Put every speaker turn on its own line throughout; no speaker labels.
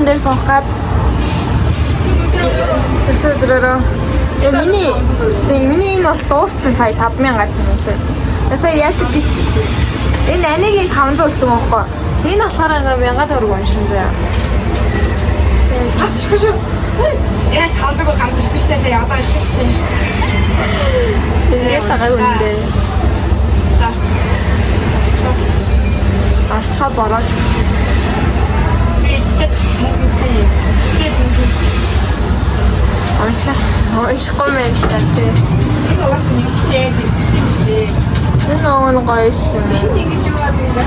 Баан дээр суух гад. Тэрсээ миний энэ бол дууссан сая 5,000-аар сануулсан. Сая яа гэдэг энэ анигийн 500 үлдсэн байхгүй. Энэ болохоор ингээ 1000 төгрөг уншин заяа.
Ашгүй шүү. Яа 500 гарч ирсэн шүү дээ. Сая одоо ирсэн шүү дээ.
Ингээд цагааг үндэ. Арчаа бороод. Ой комент тээ.
Энэ бас нэгтэй тийм шүү дээ.
Энэ он гойс юм.
Нэг шүү дээ.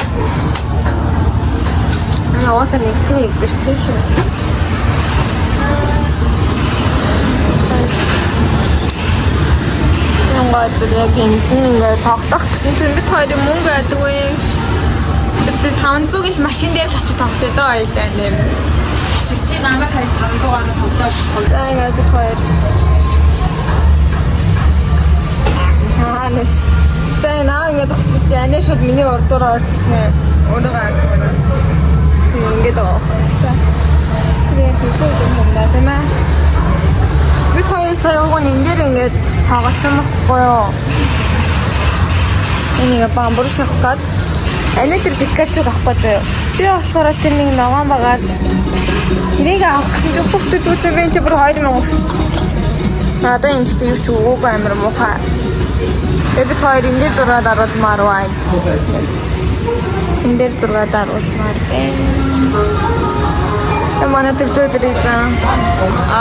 Энэ оосаа нэгтгэн өвдөрсөн шүү. Яг ингээд тоглох гэсэн чинь бид хоёрын мөнгө байдаг вэ? Тэр 500 ил машин дээр л очиж тоглоё доо ойлаа нэр.
Чи намайг хайж 500-аар тоглож.
Ингээд бид хоёр. Ханас. Сайн наа ингээд зогсож яана шууд миний урдуур орж ирсэн. Өөрийгөө харсан байна. Тэгээ ингээд байгаа. Тэгээ төсөө юм даа тийм ээ. Бид хоёр сая уг нь ингээд хагалсан байхгүй юу? Энийг бамбар шахгаад ани тэр Пикачу авахгүй заяа. Би болохоор тэр нэг ногоон байгаа. Тэрийг авах гэсэн чинь бүгд үзээ би тэр 2000. Надаа ингэхдээ юу ч өгөөгүй амир муухай. Тэгээ бид хоёр энэ дээр зураад аруулмаар байна. Энэ дээр зураад аруулмаар байна. Манай төрсөд ирсэн.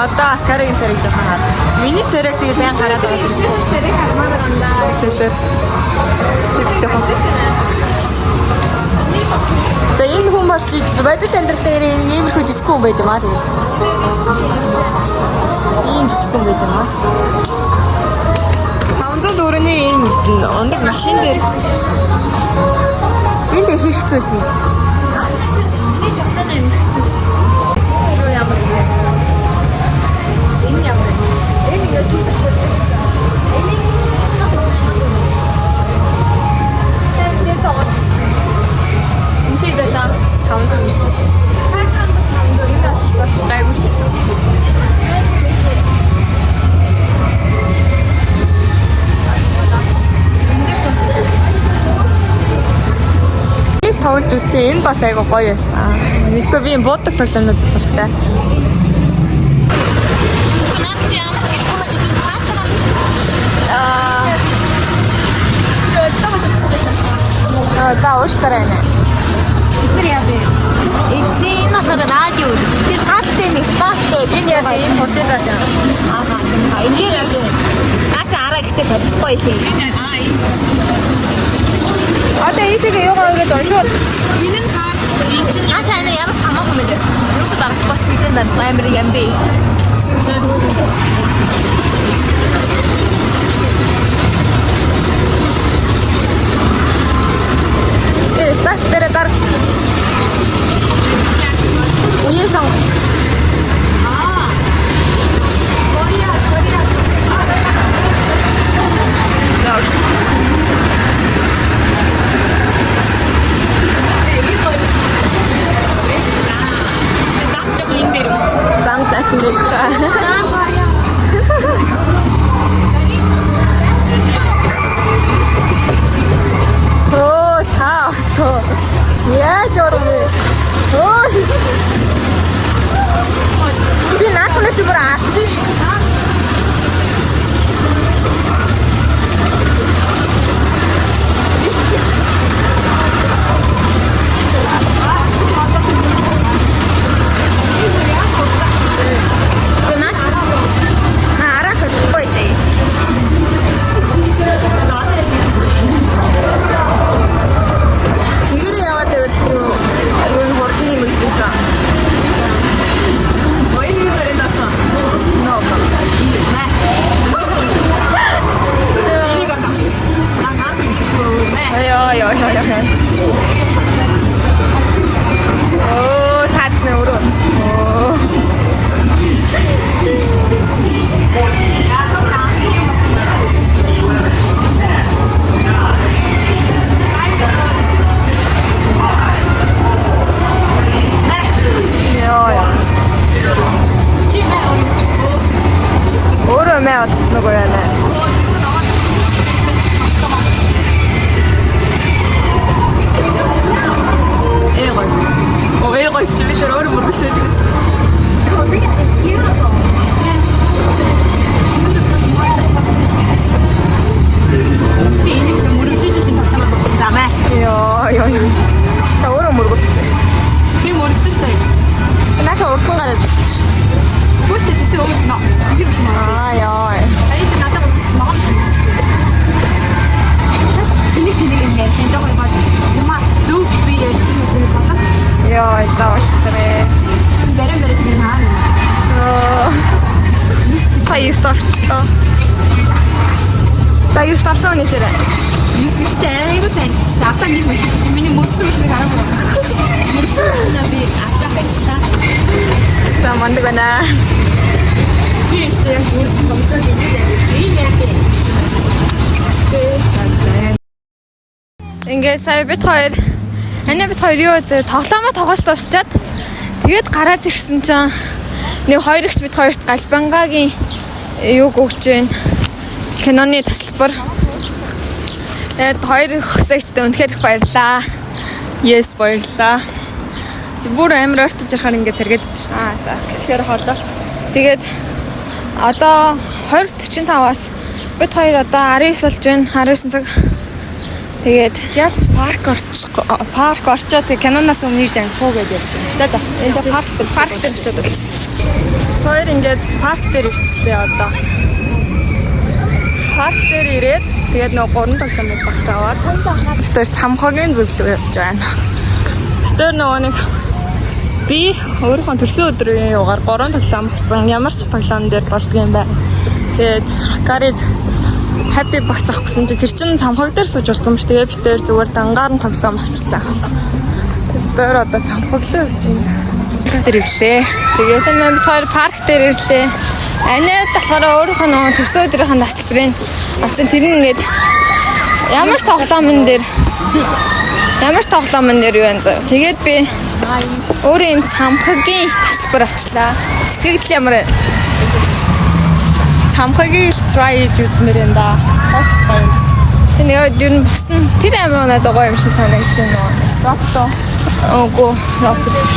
Одоо акарын цариг жоохон хаа. Миний цариг тэгээд байн хараад байгаа. Цариг хармаар байна. Сэлэр. Чиптэй хот. За энэ хүн бол бодит амьдрал дээр иймэрхүү жижиг хүн байд юм аа тэгээд. Ийм жижиг хүн байд юм аа. 500 төгрөгийн энэ ондог машин дээр энд их хэцүүсэн юм. Нэг жагсаа юм. Тоглож үзье. Энэ бас айгу гоё байсан. Эсвэл би энэ буудаг тоглоомнууд дуртай. За ууштараа нэ.
Тэр яа бэ?
Энэ насад радио. Тэр цаастай нэг спорттэй.
Энэ яа бэ? Энэ хотод байгаа.
Аа. Энэ наач араа гэхдээ солихгүй тий.
Одоо ийшээ яваа гэдэг уншууд.
Энэ нь хаа. Наач ана ямар хамаагүй мэн. Юусаа дарахгүй сэтгэн байна. Амар юм бэ. Старт дээр дар. Уяасан. Там тацэн дээр. Яаж орвэ? Ой. Би наатнаас бүр аасан шүү. No. Манай олцсон уу яана.
Эго эсвэлэр өөр мөрөцөөд.
Йоо. Та өөрөө мөргөлцсөн шүү дээ.
Би мөрөсөн шүү дээ.
Наач урдан гараад ирсэн шүү.
Бүүстэй тийч өөр нөө. Зинхэр биш маа.
Яа.
Аяа надад маа. Тэнийг ингээд энэ жоо бод. Юма зүг би яаж ч юм бодож.
Яа, заавалтай.
Бэрэн шиг наа.
Та юусторчлоо. За юусторсон үнэ тэр.
Юусч айгуу сайн ч надад нэг машин миний мөрсөн машин хараагүй. Мөрсөн машинаа би авах байчтаа.
За манддаг байна.
Би ихтэй яг зүгээр компьютер хийлээ. Энэ яг
Ингээ сая бид хоёр юу зэр тоглоомоо тоглож дуусчаад тэгээд гараад ирсэн чинь нэг хоёр ихч бид хоёрт галбангагийн юуг өгч जैन киноны тасалбар. Тэгээд хоёр ихсэгчтэй үнэхээр их баярлаа.
Yes баярлаа. Бүр амар ойртож ярахаар ингээ зэрэгэд идэж шээ.
За
Тэгэхээр хоолоос.
тэгээд одоо 20:45-аас бид хоёр одоо 19 болж байна. 19 цаг. Тэгээд
Ялц парк орчоод киноноос өмнө ирж амжих уу гэж явж байна. За
парк дээр очиод байна.
хоёр ингээд парк дээр ирчлээ одоо. Парк дээр ирээд тэгээд нөгөө 3 тоглоом багц аваад тэр цамхагийн зөвлөө явж байна. Тэр нөгөө нэг би өөрийнхөө төрсөн өдрийн югаар 3 тоглоом авсан. Ямар ч тоглоом дээр болдго юм байна. Тэгээд гарид happy багц авах гэсэн чи тэр чин цамхаг дээр сууж болох юм ш. Тэгээд би тэр зүгээр дангаар нь тоглоом авчлаа. Тэр одоо цамхаглаа явж байна. Тэр ирлээ. Тэгээд
бид хоёр парк дээр ирлээ. Анаа болохоор өөрийнхөө нөгөө төрсөн өдрийн тасалбарыг авсан. Тэр нь ингээд ямар ч тоглоомн дээр юу вэ зөө. Тэгээд би өөрөө юм цамхагийн тасалбар авчлаа. Сэтгэл ямар
цамхагийг try үзмээр энэ да.
Тэгээд ер нь босна. Тэр амар надад гоё юм шиг санагдсан нөгөө.
Ропто.
Ого, ропто биш.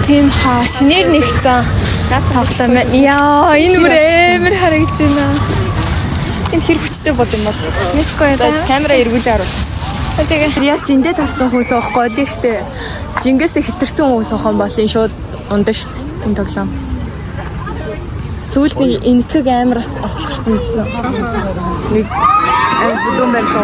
Тийм шинээр нэгцэн тоглоом байна. Яа, энэ бүр амар харагдаж байна.
Энэ хэр хүчтэй бод юм бол.
Мэдгүй
байж камера эргүүлээ харуул.
Тэгээд
яг жиндээ тарсан хүмүүс оохгүй л ихтэй. Жингээс хитэрсэн хүмүүс оохон бол энэ шууд ундаа шүү дээ. Энэ тоглоом. Сүүлд нэг энэтхэг амар ослохсон мэдсэн. Нэг бүдүүн байсан.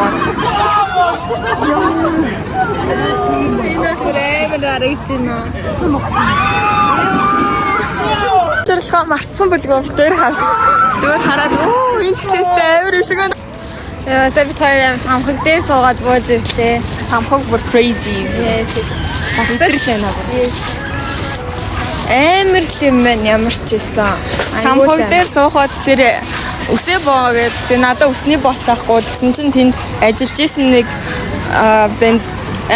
Зэрлэхаа мартсан бүлгөө битээр хар. Зүгээр хараад энэ тесттэй амар юм шиг байна.
яа, бид хоёр цамхаг дээр суугаад бууж ирлээ.
Цамхаг бүр crazy.
Yes.
Астэрлээ наа.
Yes. Амар л юм байна ямар ч байсан.
Цамхаг дээр суухад тэр үсээ боо гэдэг надад үсний бот байхгүй гэсэн чинь тэнд ажиллаж исэн нэг бэнд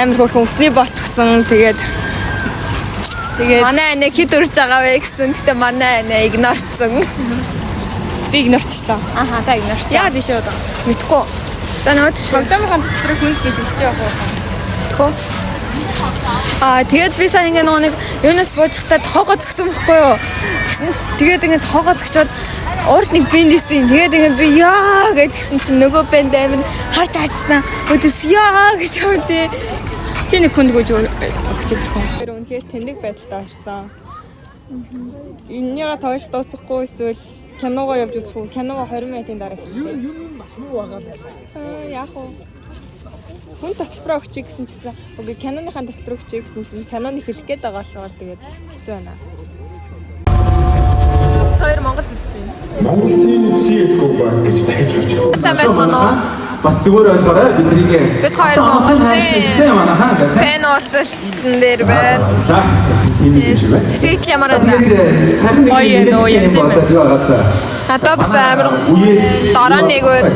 амар хөрхөн үсний бот гэсэн тэгээд
манай анаа хэд үрж байгаа вэ гэсэн. Гэтэ манай анаа игнорцсон гэсэн.
би игнорчлаа.
Аха та игнорч.
Яа дишээ одоо.
Мэдгүй. За нөө
тоглоомын төсвөрийг хүнд гэж хэлж байгаа хөө.
Мэдгүй. Тэгээд би сайн ингээ нэг юунаас буужхтаа тоогоо зөгсөн байхгүй юу. Тэгээд ингээ тоогоо зөгчөөд урд нэг бэндээсэн. Тэгээд ингээ би яа гэдгсэн чинь нөгөө бэнд амир харж харцсан. Өдөөс яа гэж явдээ.
Чи нэг хүнд гүйж өгч ирсэн. Тэр үнэхээр тэнэг байдалтай харсан. Энийгээ тоош дуусахгүй эсвэл киногоо явж үзэх үү? Киногоо 20 минутын дараа хийх. Юу маш муу байгаа бэ? Яах вэ? Хүн тасалбар өгч гэсэн чисэн. Үгүй киноныхаа тасалбар өгч гэсэн чинь киноны хэлэх гээд байгаа болохоор тэгээд хэцүү байна. Тэр Монголд үзэж байна.
Монголын CS:GO банк гэж дахиж гарч ирсэн.
Самбайцгоно.
Бас зүгээр ойлгоорой биднийг.
Бид хоёр Монголын фэн уулзалтан дээр байна. Сэтгэл ямар байна?
Гоё нөө янз юм байна.
Надад бас амар дараа нэгүүд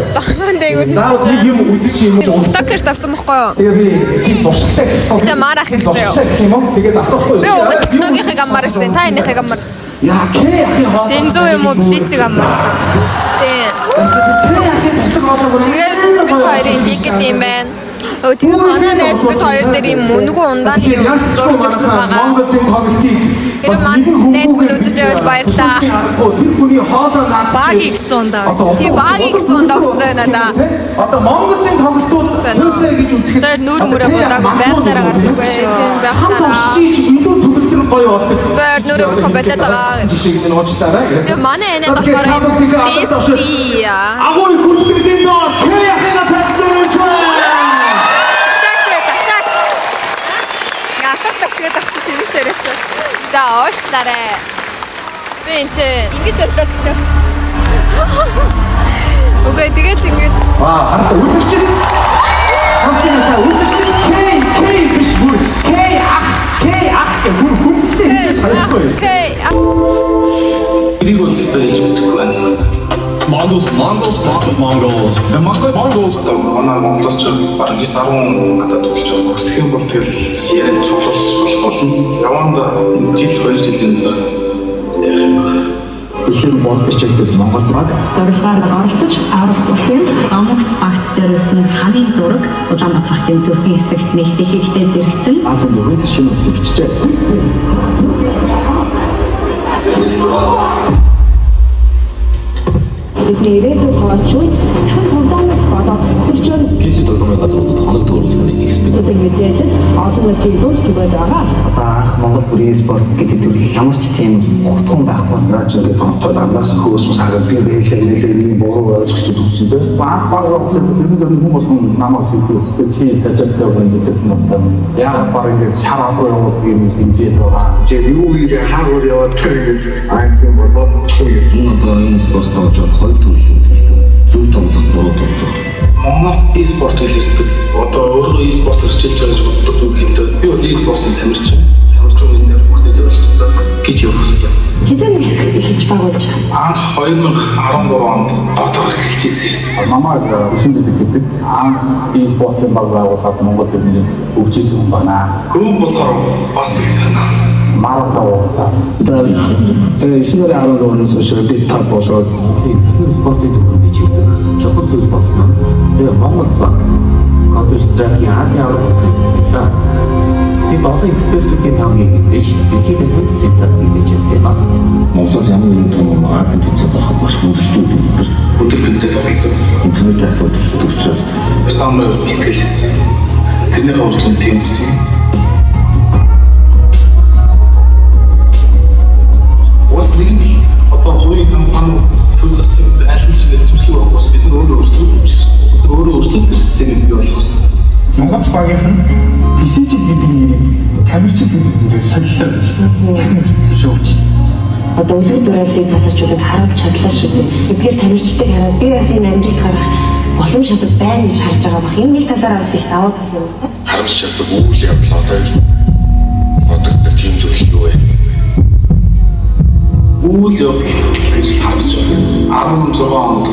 Заавал нэг юм үзэж юм уу?
токер тавсан байхгүй юу?
Тэгээ би тийм туршлагатай.
Тэ марах хэрэгтэй юу?
Тийм үү? Тэгээд асуухгүй.
Би өгөөд ногийнхыг аммаар ирсэн. Та энийхийг аммаар ирсэн.
Яа К ахын хоол.
Сензо юм уу блицийг амарсан.
Тийм.
К ахын тасдаг хоолой бүр.
Тэгээд бид хоёрын тикет юм байна. Тэгээ манай найз бид хоёр дээр юм мөнгө ундааны юм зурчихсан байгаа.
Монгол зэн тоглолтыг
Тэр маань найз минь үзэж байгаад баярлаа.
Тэр хүний хоолой наад.
Баг игцэн даа.
Тийм багийг зондогцсон надаа.
Одоо Монгол зэн тоглолтууд үзээ гэж үзэхэд
Тэр нүүр мөрөө бодог байхлаараа гарч ирсэн
Тийм
шүү.
байхлаа.
чиж илүү төгөлдөр гоё болдог.
Бэр нүрэг комбатад байгаа.
Жишээг нь уучлаарай.
Тэгээ манай анаа болохоор бести.
Агуу хүртгэлийн доо К ахын тасдаг.
Шаач. Яатах ташгаад авчих тийм зэрэг.
За уушлаарай. Би энэ
Ингэж орлоо гэдэг.
үгүй тэгээд ингэж
Ваа, хараа үзэгч. Хасчихаа үзэгч К биш бүр. К ах бүр хүнтэй цаахгүй.
окей.
Тэрийг бол өстой хийж үзэхгүй байна.
Mongols. The Mongols.
Манай Монголч бараг 9-10 надад тулж байгаа. Өсөх юм бол тэгэл яриад цуглуулж болох болно. Яванда жил 2 жилийн дараа яах юм бэ?
Ихэн болчиход Монгол цаг
Зорилгоор оролцож аврах тусын амгт багт зориулсан ханын зураг Улаанбаатарын зүрхийн хэсэгт нээлттэй хийхдээ зэрэгцэн
Азийн бүрийн шинэ утас бичжээ.
бидний ирээдүйн хойчууд цаг хугацаанаас болоод хурцаар
Киси дөрмөг газруудад хоног төрөлхөний нэгсдэг.
гэдэг мэдээлэл олон нийтийн дүүс түгээд байгаа.
Одоо анх Монгол бүрийн спорт гэдэг төрөл ямарч тийм хутган байхгүй.
Наач ингээд томтод амнаас хөөсмөс харагддаг нэлээд буруу ойлгочтой төгсөн дээ.
Баг хугацаанд тэрний хүмүүс намайг тийгээс чи сасалтай байна гэсэн юм. Яг баг ингээд шараагүй явуулдаг юм дэмжиж байгаа.
Тэгээд юу хийгээ хаагур яваад тэгээд айх юм болоод
Энэ спорт тоочод хоёр төрлийн зөв тоглох буруу тоглох.
Монгол e-спорт гэж ярьдаг. Одоо өөрөө e-спорт хөгжүүлж байгаа гэж боддог юм хэвээр. Би бол e-спортын тамирчин энэ бүртээ зориулсан гэж явуулсан.
Хэзээ хийж байгуулж
Анх 2013 онд дотор эхэлж ирсэн.
Намайг Үсэн бэлэг гэдэг анх e-спортын баг байгуулахад Монгол зэрэг хөгжүүлсэн юм байна.
Групп болохоор бас их санаа.
Маратаа уулзаад
тэгээд 9-16 оноос хойш бид тав болоод
Тийм цахим спортын төвөөр бий гэдэг. Чухал зүйл болсон нь тэгээ Монгол цаг Counter-Strike Азийн аврал болсон хэлээ. Тэд олон экспертүүдийн тамгийн мэдээж дэлхийн дахин сенсац нэгж явсан юм байна. Монголоос ямар нэгэн том Азийн төвчөд ороход маш хүндэрчүүд байдаг.
Өдөр бэлдээ тоглолдог.
Интернет асуудал төвчөөс
Тамир ихтгэлсэн. Тэрний хаврын тийм гэсэн. Бас нэг л одоо хувийн компани төв засаг аль хэдийн зөвшөөрөх байхгүй бид өөрөө өөрсдөө хийчихсэн. Өөрөө өөрсдөө системийг бий болгох хэрэгтэй.
Монгол багийнх нь физик бидний тамирчин гэдэг солилоо гэж цахим зөвшөөрч.
одоо үлгэр дуурайлыг засаачуудад харуулж чадлаа шүү дээ. Эдгээр тамирчдыг хараад би бас энэ амжилт гарах боломж чадвар байна гэж харж байгаа бах. Энэ нэг талаараа бас их даваа тал юм байна.
харамсч чаддаг үйл явдал одоо тийм зүйл юу вэ?
Үйл явдал гэж харамсаж байна. 16 онд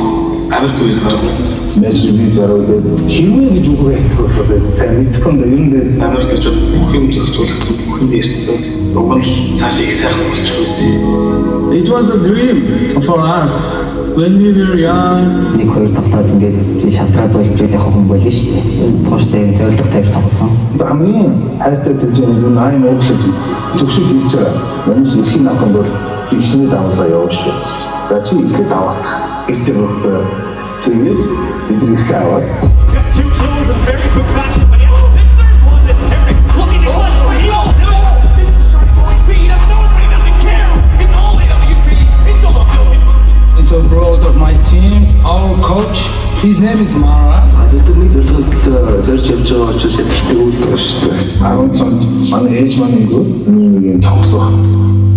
Америк үеэс гараад
нэжрийн зэрэг хэрвээ гэж үг байдаг бол сайн мэдхгүй юм ер нь
Америк гэж бүх юм зохицуулагдсан, бүх юм ярьсан. Уг нь цааш их сайхан болчих байсан.
It was a dream for us when we were young.
Нэг хоёр тоглоод ингээд шатраад болж явах хүн болно шүү дээ. Тууштай зорилго тавьж тоглосон.
хамгийн хайртай тэмцээн юу найн уучлаад зөвшөөрч хийж байгаа. Манайс ихний ахын бол ихний давлаа явуулж байна. За чи ихлэд аваад эцэг өгдөө. Тэгээд бидний их аваад
Just too close and very quick fashion, but yeah, insert one that's terrific. Looking to clutch for heel. This is starting point speed, and nobody doesn't care. It's all AWP. It's all building.
It's a proud of my team, our coach. His name is Mara.
Бидний зорилгод зорж явж байгаа учраас сэтгэлтэй үйлдэл байна шүү дээ.
10 цанд манай ээж маань нэг юм тоглох.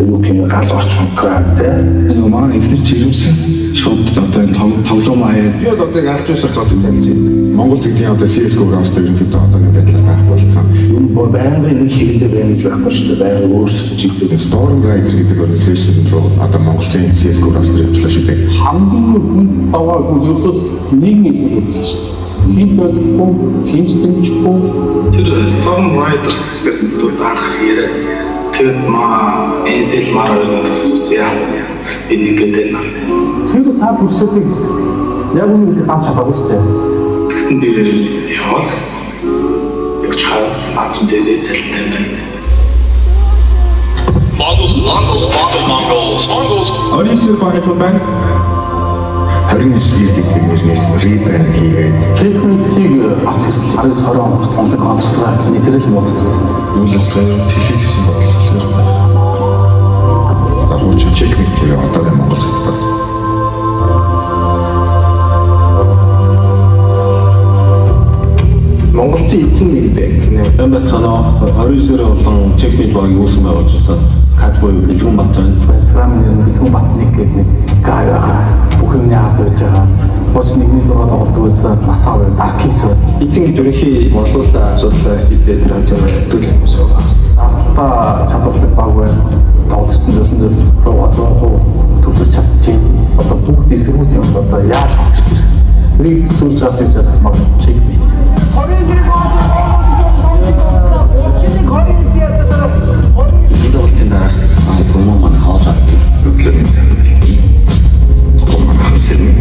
Юу юм гал орчин краад те.
Энэ маань ихнэр жирэмсэн шууд одоо энэ тоглоом аяа.
Би бол одоо аль ч усаар зодод хэлж байна.
Монгол зэгдийн одоо CS:GO рост ерөнхийдөө одоогийн байдлаар байх болсон.
Юу байнгын нэг хэрэндээ байна гэж байхгүй шүү дээ. Байнгын өөрсдөө чигдэг.
Storm Rider гэдэг организашн руу одоо Монголын CS:GO рост явуулсан шүү дээ.
хамгийн даваа хүн ерөөсөө нийгмийн хэсэг үзсэн шүү дээ. Хин зөвхөн хинч дэмжихгүй
Тэр Storm Riders гэдэг нь анх яриа. Тэгээд энэсэл надаас үсэе. Энийг гэдэг нь.
Тэр сар хүрсэлийг яг үнэхээр давж чадаагүй шүү дээ.
Тэгтэн би яваад яг чад наач дээрээ цалтай байна. Mongols.
Орисо барихсан байна.
29 гэх хэмжээс ребранд хийгээд
Checkmate-ийг бас 19-20 он хүртэл Counter-Strike нийтээрээ модцсон байсан.
үлээс телевизэн болохоор за хуучин Checkmate гэх одоо Монгол цагтаа
Монголчин эзэн нэгдэг.
Бамбат санаа 29-ээр болон Checkmate багийг үүсгэн байгуулсан Катбой Бэлгүн Бат байна.
Instagram нэр нь Бэлгүн Батныг гэдэг нэг гай байгаа. Бүх юмны ард байж байгаа. Боч нэгний зураг тоглодог байсан. Насаа байна. Darkis байна.
Эзэн гэж ерөнхий монголуулаа асуулаа хидээд транзитуулдаг юм шиг байна.
Арталтаа чадварлаг баг байна. Тоглолтын зорилсон руу 100% төвлөрч чадчихээн. Одоо бүгд эсэргүүц юм одоо яаж авчих хэрэг. Тэрийг сүүлж гарч ирж чадсан баг Checkmate.
Идэлтэн дараа гомон маань хаосаа
өглөөний цаг байлаа. Гомон хасэлэн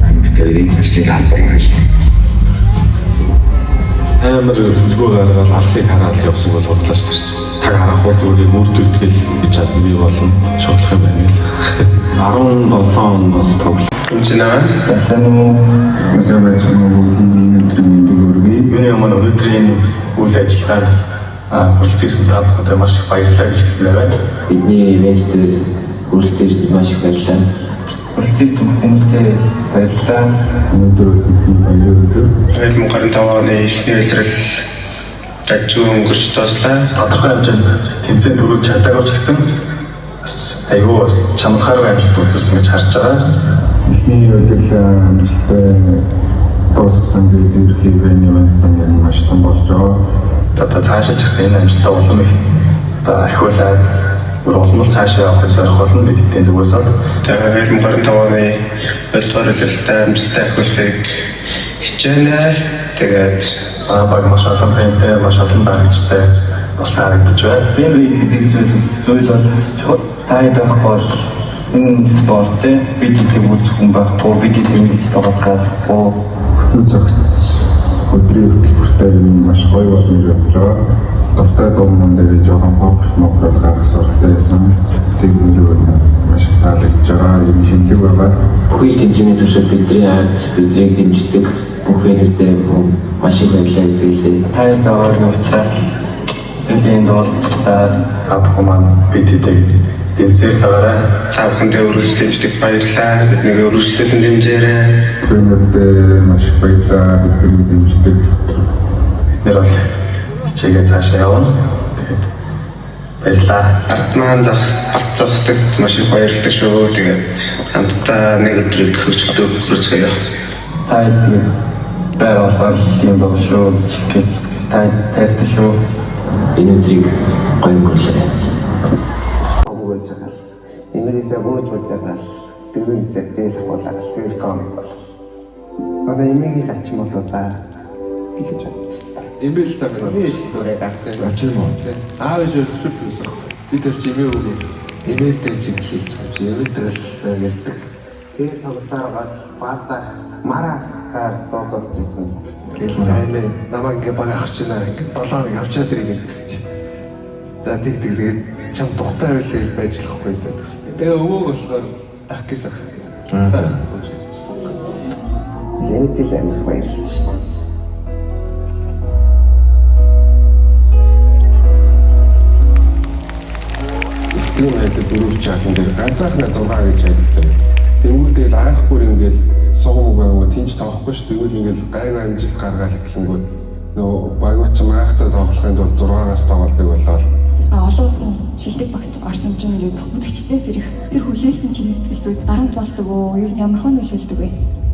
амьдтайрын ажлын талбар байж.
Амар хөлгөө гаргаад алсыг хараад явсан бол бодлоо шүү дээ. Таг харахгүй зүгээр мөрдөлтгөл гэж чадна би болон шоглох юм байна л.
17 оноос тоглох.
Юуны өмнө өнөөдрийн үйл ажиллагаанд хүрэлцсэн та бүхэнд маш их баярлалаа гэж хэлмээр байна.
бидний ивент дээр хүрэлцэн маш их баярлалаа. Хүрэлцэн хүмүүстээ баярлалаа.
Өнөөдөр баярлалаа.
Тэгээд мөн 35 оны ихний үйлрэл тажгүй өнгөрч тоослаа.
Тодорхой хэмжээнд тэмцээн төрүүлж чадаагүй ч гэсэн бас айгүй бас чанархааргүй амжилт үзүүлсэн гэж харж байгаа.
Эхний үйлдэл амжилттай дууссан гэдэг ерхий байна юм маш том болж байгаа.
Одоо цаашаа ч гэсэн энэ амжилтаа улам их одоо ахиулаад улам цаашаа явах зорилго болно гэдэгтэй зүгээс бол
Тэгээд мөн 35 оны ойлгоор үйлдэлтэй амжилттай ахиулахыг хичээнэ. Тэгээд
баг маш олон фэнтэй маш олон дагагчтай болсон харагдаж байна.
Бэмбрис гэдэг зүйл бол чухал. Таад байх бол энэ спортын бид гэдэг үзхэн байхгүй бид гэдэг мэд тоглохоо
Хөтөн цагт өдрийн хөтөлбөртэй маш гоё болно гэж бодлоо. Дуртай дууман дээр жоохон фокус моглол гаргах зорилготой байсан. Тэгвэл маш таалагдж байгаа юм шинэлэг байгаа.
бүхий тэмцээний туршид бидний ард биднийг дэмждэг бүх фэнүүдээ маш их баярлалаа хэлээ. Таад байгаа учраас энэ дуустал
та бүхэн маань бид хэдэг тэмцээл таваарай.
та бүхэндээ өргөжлөж баярлалаа. Бидний өргөжлөлтөнд дэмжээрэй.
Түүнээдээ маш баярлалаа. Бидний дэмждэг.
Бид бол хичээгээ цаашаа явна. Баярлалаа.
Ард маань зогсдог маш их баярлалаа шүү. Тэгээд хамтдаа нэг өдрийг хөвчөлдөг хүрцгээе.
таад байгуулах юм бол шүү. Таад таартай шүү. Энэ өдрийг гоё өнгөрүүлээ.
Өгөөж байгаа. Имэрээсээ өгөөж байгаа. Дөрөв зэтэл хавуулаа welcome бол. Одоо имэгийг ачим болоо та гэж бодсон.
Имэйл цаг байна.
Өөрөө гартаа
Ачим уу. Аав ижил сүрт байсан. Би тэр чи имэйл өгөө. Имэйлтэй чиглэлж байгаа. Имэйлтэй л ярьдаг.
тэр тавсараад бата марахаар тоглож ирсэн.
Тэгэл зайлээ. Намайг ингээ баг авч чана. Ингээ 7 хоног явчаад ирэх гэсэн чи. За тэгээд чам тухтай байлаа байж болохгүй л гэсэн. Тэгээ өвөөг болохоор Darkis ах. Сайн.
Лэнтэл амир баярлалаа шүү.
Стрим хийдэг дөрөв чатан дээр ганцаархнаа 6 гэж хэлсэн. Тэнгүүтэл анх бүр ингээл согом байгаа тэнч тоохгүй шүү. Тэгвэл ингээл гайг амжилт гаргаад гэхингүү нөө багууч маахтай тоглохын тулд 6-аас тоглодог болоо.
Олон улсын шилдэг багт орсон чинь ингээд бүтгэгчдээс ирэх тэр хүлээлтийн чиний сэтгэл зүйд дарамт болдог уу? Ер нь ямар хон нөлөөлдөг вэ?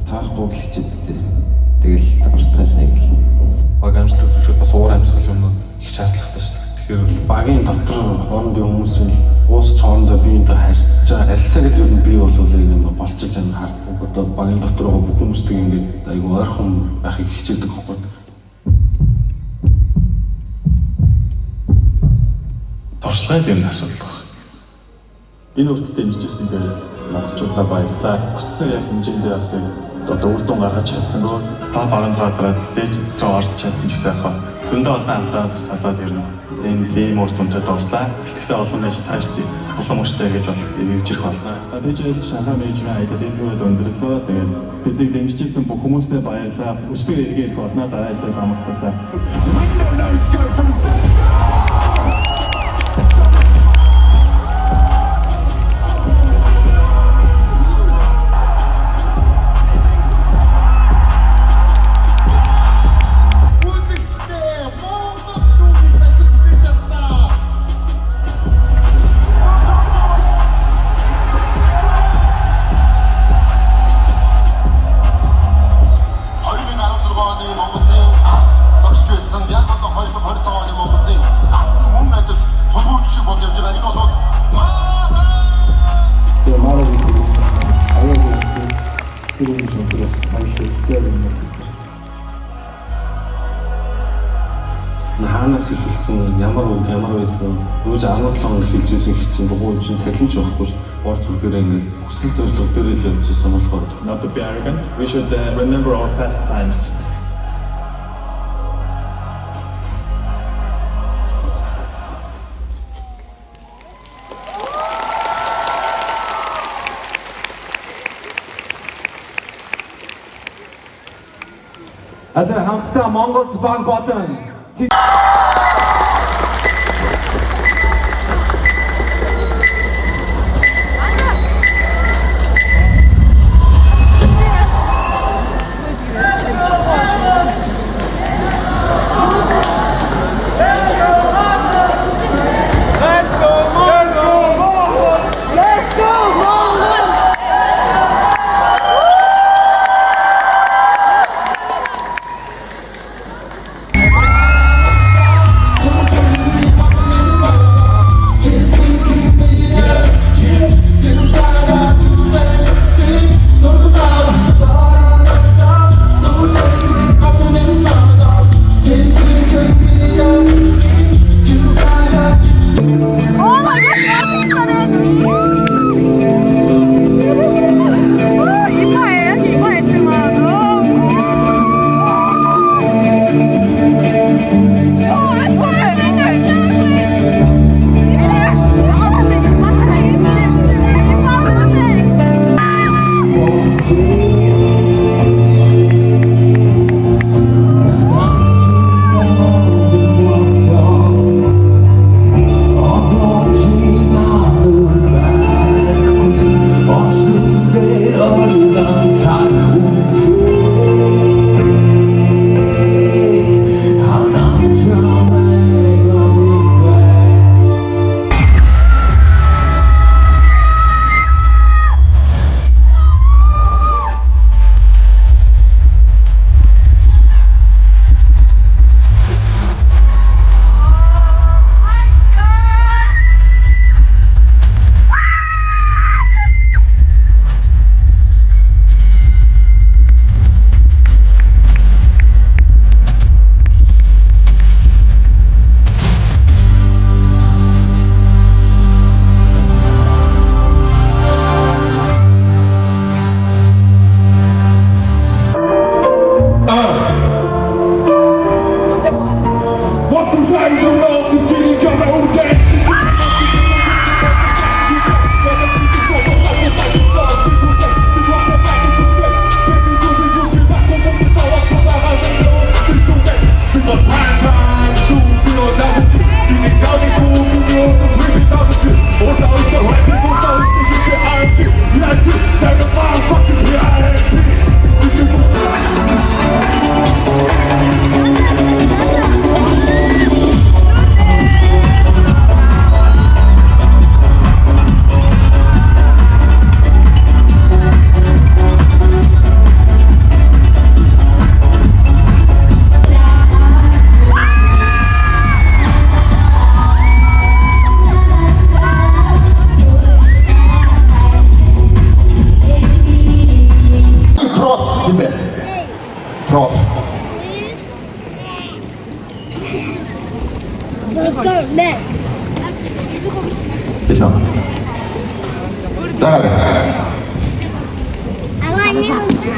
Таахгүй гэлчихдээ тэгэл давартаа сайн гэх.
Баг амжилт үзүүлэхэд бас уур амьсгал юмнууд их шаардлагатай шүү дээ. Тэгэхээр багийн дотор хоорондын хүмүүсийн уус цоорондоо биеиндээ харьцаж байгаа аль цагт ер нь бий болов юм болчихж байгаа харддаг. Одоо багийн дотор байгаа бүх хүмүүстэй ингээд айгүй ойрхон байхыг хичээдэг байхгүй.
туршлагын юм асуудал байна. Энэ үрдэлт дэмжижсэн дээр монголчуудаа баярлалаа. Хүссэн яг хэмжээндээ бас одоо үр дүн гаргаж чадсангүй. Та баган цаадраад дээжс рүү орж чадсан ч гэсэн яг зөндөө олон алдаад салаад ирнэ. Энэ тийм үр дүнтэй дуслаа. Тэгэхээр олон байж цаашдаа улам ууштай гэж бол эвэрж ирэх болно. Бид Шанхай менежмент аялалд өндөрлөө. Тэгээд биднийг дэмжижсэн бүх хүмүүстээ баярлалаа. Өчтөр эргээд болно. Дараагийн самтаасаа. Хаанаас ихэлсэн, ямар байсан, өөж 17 хоног хэлжсэн хэвчээ бүгд чинь цалинж байхгүй ш. Орц үргээрээ ингээд хүсэл зорилго дээр л явж ирсэн болохоор not to be arrogant. We should remember our past times.
Also хамтдаа Монгол Цбаг болон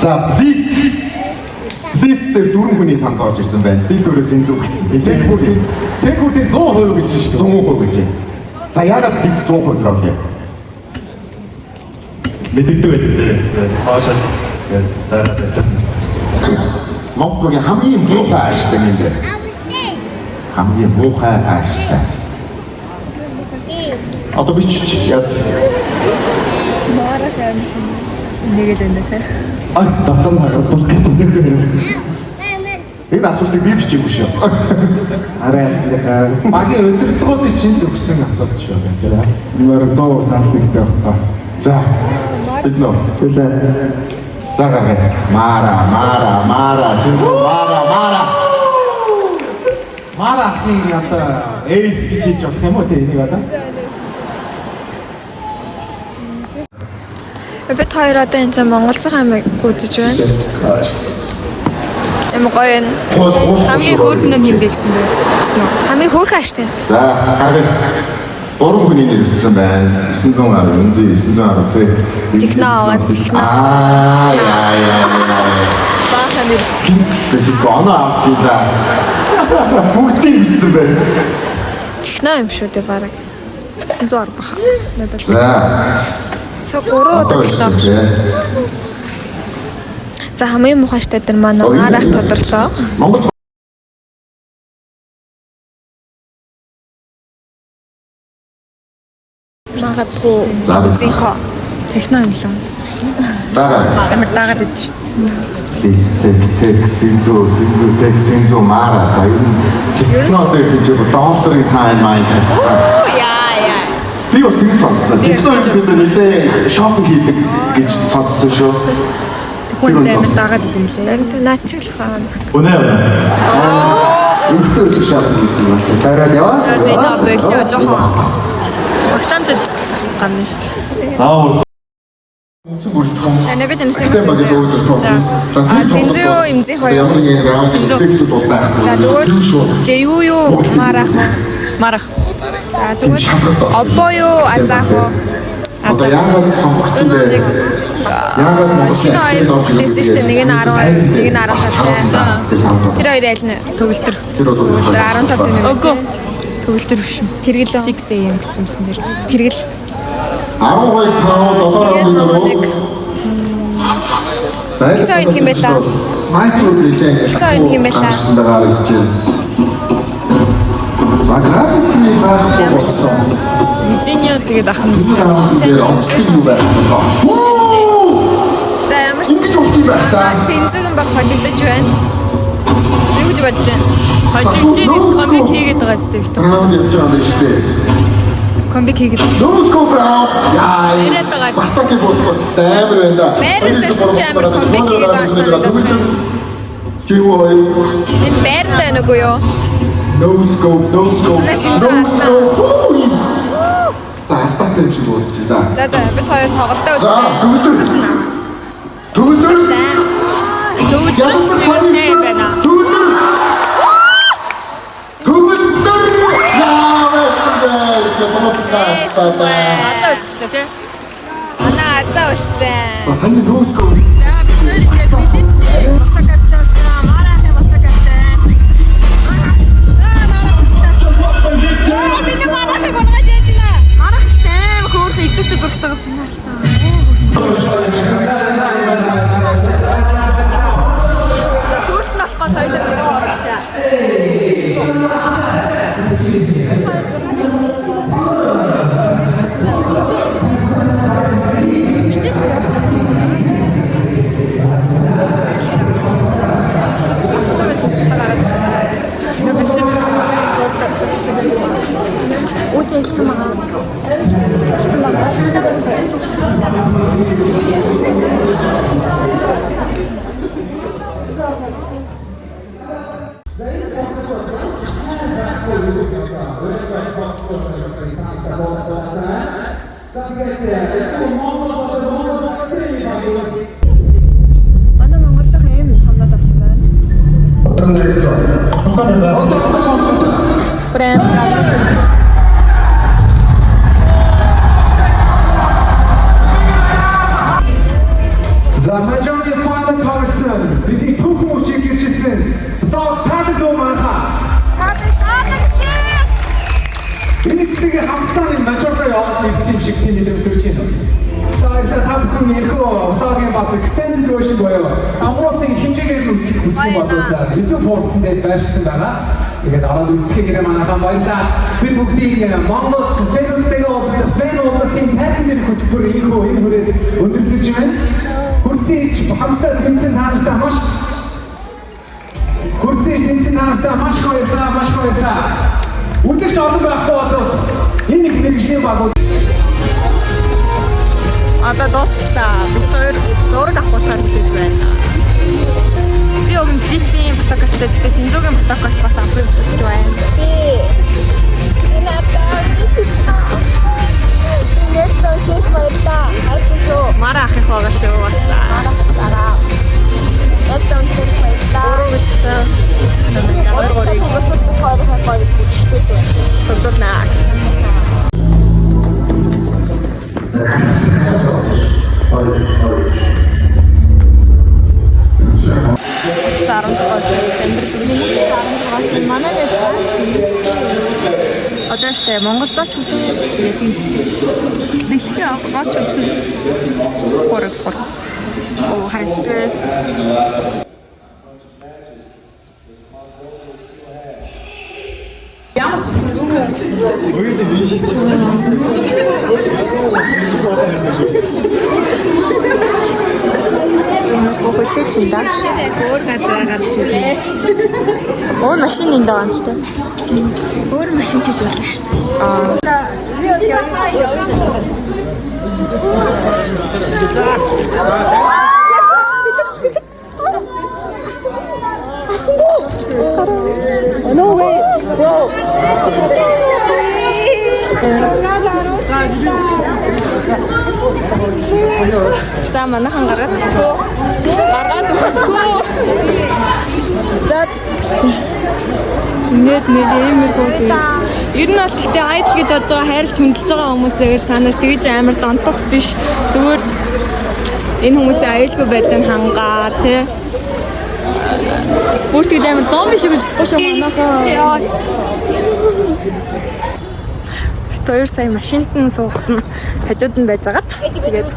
За, Блиц. Блиц дээр 4 хүний санд орж ирсэн байна. Би зөвхөн Синзүү гэсэн.
Тэгвэл 100% гэж байна шүү дээ.
100% гэж. За, яагаад Блиц 100% гэх юм?
мэддэг байдаг. Сошиал гэсэн.
Монголын хамгийн муухай ааштай юм дээр. Хамгийн муухай ааштай. Одоо би ч яа.
Марах юм. Нэгэд энэ тэ.
Татан харагдвал гэдэг. Энэ асуултыг би бичээгүй шүү. Арай магийн өдөрлгөөд чинь л өгсөн асуулт шүү.
Нэр 100 саналтай байна.
За. Бид нөө. За гараа. Мара. Синдром мара.
Мара ахын одоо эйс гэж хэлж болох юм уу те энийг одоо?
Бид хоёр одоо энэ чинь Монгол цэг аймаг үзэж байна. Ямар гоё юм.
Хамгийн хөөрхөн нь юм бэ гэсэн бэ?
Хамгийн хөөрхөн ааштай.
За гараа. 3 хүний нэр өгсөн байна. 910
Технологи. Баахан нэр өгсөн.
Чи гоноо авчихлаа. Бүгдийг бичсэн байна.
Техно юм шүү дээ бараг. 910 баха. Надад.
За.
Со 3 удаа техно. За хамгийн муухай штат нар манай Марах тодорлоо.
Монгол
магадгүй зинхо
техно юм лээ.
За.
Амар дагаад идэв шүү
дээ. Синзүү мара. За энэ технологи гэж докторийн сайн маань тавьсан.
Яа.
Би бас тийм сонссон. Технологи гэдэг нэлээ шопинг хийдэг гэж сонссон шүү.
Хүн амар дагаад идэв юм лээ.
Наачлах.
Үнэ.
Өөртөө ч шопинг хийдэг юм. Тараад яваа.
За энэ бэлээ жоохон багтаамжид ганы.
Наа
Ana бид энэ сэмсэн. Синзүү имзий хоёр. За тэгвэл Жэюю Марах. За тэгвэл Обоё Азахо.
Одоо яагаад сонгогдсон бэ? Яагаад
шинэ хоёр бүтээсэн шүү дээ. Нэг нь 10, нэг нь 15. Тэр хоёр аль нь?
Төгөлтөр.
Тэр
15 тань.
Үгүй. Төгөлтөр биш юм.
Тэргэл
6 AM гэсэн юмсан дээр.
Тэргэл
12
Цаан юм байла.
Снайпер гэлээ.
Цаан юм байла.
Дагаар идчихэв. Баграагийн баасан.
Визинио тэгээд ах нь.
За ямар ч Синзүүгийн баг хожигдож байна. Юу гэж бодож байна?
Хожигдж гэж комбик хийгээд байгаа зү битэр.
Явж байгаа юм шүү дээ.
Комбик хийгээд.
Дөрөв брау. Яа.
Яриад байгаа.
Батаки болсон амар байна.
Байрнаас ч амар комбик хийгээд байгаа санагдах юм.
Юу вэ?
Энэ байранд байна уу юу?
No scope.
Синзүү асан.
Стартап юм шиг болж байна.
За бид хоёр тоглолтоо үзлээ.
Төгөлдөр.
Төгөлдөр ч нэг байна. Азаа үлчлээ тий.
Азаа үлцсэн.
За сайн нөөскөө.
За бид нэр ингээд бэлэнцээ. Батакартаасаа марахын батакартай.
Би марахыг олгож яажлаа.
Марахтай хөөрхөн идэвхтэй зургатаагаас танаар л таа. За сүүлд нь болохгүй соёлоо дөрөв оруулчаа.
Үжилсэн байгаа. Манай Монгол дахь юм цамнаад авсан байна. Прям.
The majority final нэрхүү влогийн бас extended version боёо. Амуусын хэмжээгээр нь үзэх хүсэх бодлоо. YouTube хуудсан дээр байршсан байгаа. Тэгээд ороод үзэхээр манайхан баярлалаа. Бид бүгдийг Монгол фэнүүдтэйгээ уулзсан фэнүүдийн тайзны хөтөлбөр ийхүү энэ хүрээд өндөрлөж байна. Хүрцээч хамтдаа тэмцэн таанартаа маш маш баярлалаа. Үзэгч олон байхгүй болов энэ их мэргэжлийн багууд
одоо дуусчлаа. Бид хоёр зураг авахаар хүлээж байна. Би өгөн фицийн фотографтай гэхдээ Синзугийн фотографт бас авахыг хүсэж байна.
Би энэ апаар Нэстон хийх баярлаа. Хайртай шүү.
Мараа ахих байгаа шүү бас.
Мараа. Нэстон хийх баярлаа.
Өөрөөсөө
би хоёр гоё бүтэц байна.
Цогцолнаа. Саран зогсож сэндэрлэг
манайдас
одоо штэ Монгол зоч хүлээ тэгээд дэлхий аваач үзсэн хорогсгор оо хайртай Хөтөлчиндаа өөр газар гарч ирлээ. Өөр машин энэ даамжтай. Өөр машин чиж болно шүү дээ. No way, bro. За манайхан гараад ирчихв. Нэг эмэр гоо. Ер нь бол гэхдээ айдл гэж бодож байгаа хайрлж хүндэлж байгаа хүмүүсээр та нар тэгж амар донтох биш. Зүгээр энэ хүмүүсийн аюулгүй байдлыг хангаа тий. Бүр тэгж амар зомби шиг болохгүй шүү манайхаа. Тэр сая машинд нь суух нь хажууд нь байж байгаа. Тэгээд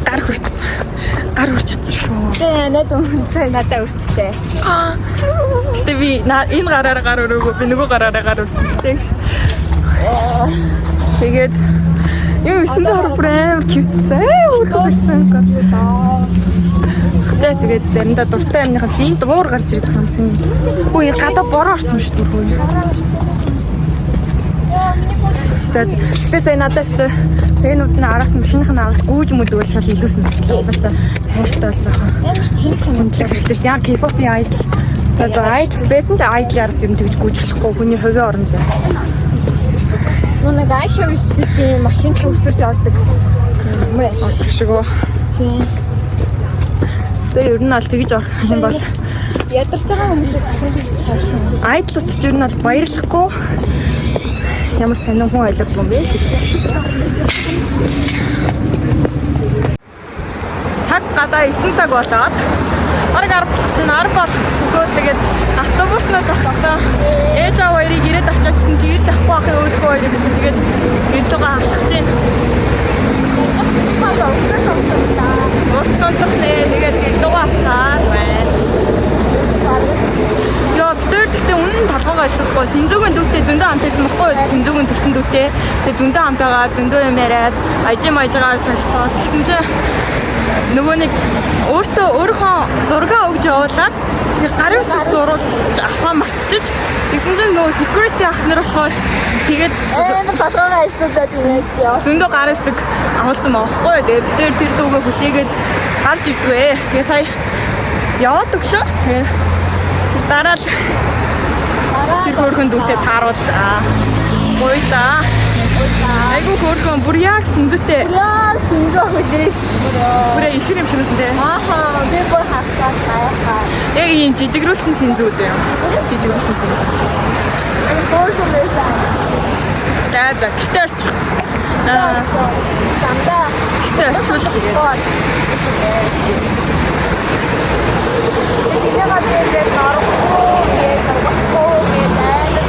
гар хүрч чадсан шүү.
Тэгээ надад үнсээ надад үрчтэй.
Гэтэ би энэ гараараа гар өрөөгөө би нөгөө гараараа гар өрсөн гэдэг ш. Тэгээд юм 900 бүр амар кьюттэй. Өөрхөсөн. Тэгээд заримдаа дуртай амныхаа линт уур гарч ирдэг юмсан. Үгүй гадаа бороо орсон шүү дээ. За гэтээ сая надаас фэнүүд нь араас нь машиных нь араас гүйж мүдвэл шал илүүсэн. Угаасаа хайртай болж байгаа.
Ямар ч тийм
хэмжлэг хэрэгтэй шүү. Яг K-pop-ийн айдл. За айдл байсан ч айдлаараас юм тэгж гүйж болохгүй. Хүний хувийн орон зай.
Нэг айшаа спидийн машин л өсөрж ордог. Маш
шигөө.
Тийм.
Тэгээ ер нь аль тэгж орох юм бол
ядарч байгаа хүмүүсээ дахин хаашаа.
Айдлууд ч ер нь бол баярлахгүй. Ямар сонин хүн ойлгохгүй юм бэ гэж бодлоо. Цаг гадаа 9 цаг болоод бараг 10 болчих чинь 10 болох бөгөөд тэгээд автобус нөө зогссон. Ээж аваа хоёрыг ирээд авчаачсан чи ирж авахгүй ахын өөдгөө хоёрыг чинь тэгээд гэрлүүгээ алхаж чинь. Уртсонтох нэ тэгээд гэрлүүгээ авахаар байна. Яа, битэр гэхдээ үнэн толгойгоо ажиллахгүй. Синзүүгийн дүүтэй зөндөө хамтайсан баггүй. Синзүүгийн төрсөн дүүтэй. Тэгээд зөндөө хамтайгаа зөндөө юм яриад ажимаагаа солилцоо. Тэгсэн чинь нөгөө нэг өөрийнхөө зургаа өгж явуулаад тэр гарын үсэг зурулж авахаа мартчих. Тэгсэн чинь нөгөө security ах нар болохоор тэгээд
амар толгойгоо ажиллаудаа тэгээд яа.
Зөндөө гарын үсэг авуулсан байхгүй. Тэгээд битэр тэр дүүгээ хүлээгээд гарч ирдвэ. Тэгээд сая яваад өглөө. Тэгээд дараа л тэр хөрхөн дүүтэй тааруулаа. Гойлаа. Айгу хөрхөн бүр яг синзүүтэй.
Яг синзүү хөлөө шүү дээ.
Бүр ихэр юм шигсэн дээ.
Ааха, би бүр хахтаа хаяхаа.
Яг ийм жижигрүүлсэн синзүү зөө. Жижигрүүлсэн синзүү.
Хөрхөн байсан.
За гişтэй очих.
Замдаа.
Гişтэй очих.
Тэнийг апдейт нарахгүй, явахгүй гэдэг.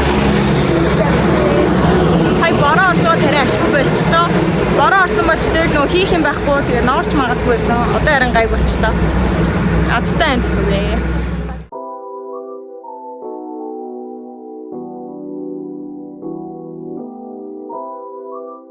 Хай бороо орж байгаа тэрэ ашиг болчлоо. Бороо орсон бол тэр нөө хийх юм байхгүй. Тэгээ ноорч магадгүй байсан. Одоо харин гайг болчлоо. Азтай байна гэсэн үг.